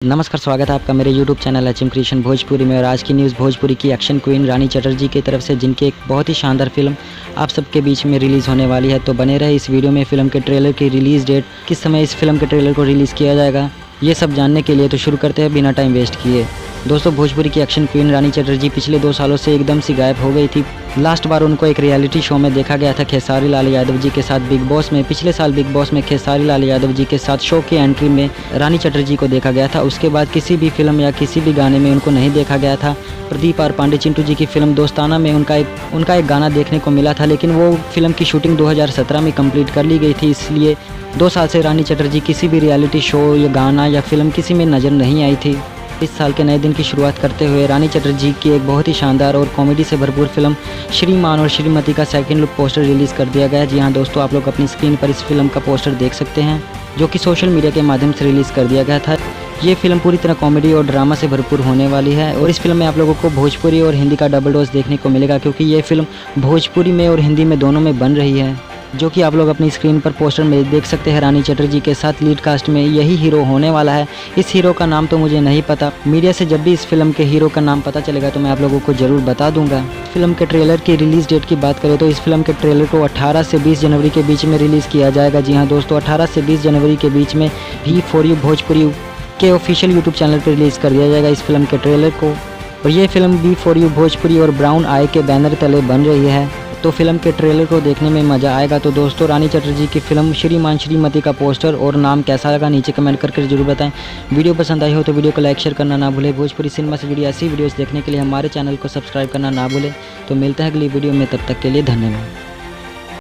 नमस्कार, स्वागत है आपका मेरे YouTube channel HM creation Bhojpuri में। और आज की न्यूज़ भोजपुरी की एक्शन क्वीन रानी चटर्जी की तरफ से, जिनकी एक बहुत ही शानदार फिल्म आप सबके बीच में रिलीज़ होने वाली है। तो बने रहे इस वीडियो में। फिल्म के ट्रेलर की रिलीज़ डेट, किस समय इस फिल्म के ट्रेलर को रिलीज़ किया जाएगा, ये सब जानने के लिए तो शुरू करते हैं बिना टाइम वेस्ट किए। दोस्तों, भोजपुरी की एक्शन क्वीन रानी चटर्जी पिछले 2 सालों से एकदम से गायब हो गई थी। लास्ट बार उनको एक रियलिटी शो में देखा गया था खेसारी लाल यादव जी के साथ बिग बॉस में। पिछले साल बिग बॉस में खेसारी लाल यादव जी के साथ शो की एंट्री में रानी चटर्जी को देखा गया था। उसके बाद किसी भी फिल्म या किसी भी गाने में उनको नहीं देखा गया था। प्रदीप आर पांडे चिंटू जी की फिल्म दोस्ताना में उनका एक गाना देखने को मिला था, लेकिन वो फिल्म की शूटिंग 2017 में कंप्लीट कर ली गई थी। इसलिए 2 साल से रानी चटर्जी किसी भी रियलिटी शो या गाना या फिल्म किसी में नज़र नहीं आई थी। इस साल के नए दिन की शुरुआत करते हुए रानी चटर्जी की एक बहुत ही शानदार और कॉमेडी से भरपूर फिल्म श्रीमान और श्रीमती का सेकंड लुक पोस्टर रिलीज़ कर दिया गया है। जी हाँ दोस्तों, आप लोग अपनी स्क्रीन पर इस फिल्म का पोस्टर देख सकते हैं, जो कि सोशल मीडिया के माध्यम से रिलीज़ कर दिया गया था। ये फिल्म पूरी तरह कॉमेडी और ड्रामा से भरपूर होने वाली है। और इस फिल्म में आप लोगों को भोजपुरी और हिंदी का डबल डोज देखने को मिलेगा, क्योंकि ये फिल्म भोजपुरी में और हिंदी में दोनों में बन रही है, जो कि आप लोग अपनी स्क्रीन पर पोस्टर में देख सकते हैं। रानी चटर्जी के साथ लीड कास्ट में यही हीरो होने वाला है। इस हीरो का नाम तो मुझे नहीं पता। मीडिया से जब भी इस फिल्म के हीरो का नाम पता चलेगा तो मैं आप लोगों को ज़रूर बता दूंगा। फिल्म के ट्रेलर की रिलीज़ डेट की बात करें तो इस फिल्म के ट्रेलर को 18 से 20 जनवरी के बीच में रिलीज़ किया जाएगा। जी हाँ दोस्तों, 18 से 20 जनवरी के बीच में V4U भोजपुरी के ऑफिशियल यूट्यूब चैनल पर रिलीज़ कर दिया जाएगा इस फिल्म के ट्रेलर को। और ये फिल्म V4U भोजपुरी और ब्राउन आई के बैनर तले बन रही है, तो फिल्म के ट्रेलर को देखने में मज़ा आएगा। तो दोस्तों, रानी चटर्जी की फिल्म श्रीमान श्रीमती का पोस्टर और नाम कैसा लगा नीचे कमेंट करके जरूर बताएं। वीडियो पसंद आई हो तो वीडियो को लाइक शेयर करना ना भूलें। भोजपुरी सिनेमा से जुड़ी ऐसी वीडियोस देखने के लिए हमारे चैनल को सब्सक्राइब करना ना भूलें। तो मिलते हैं अगली वीडियो में, तब तक के लिए धन्यवाद।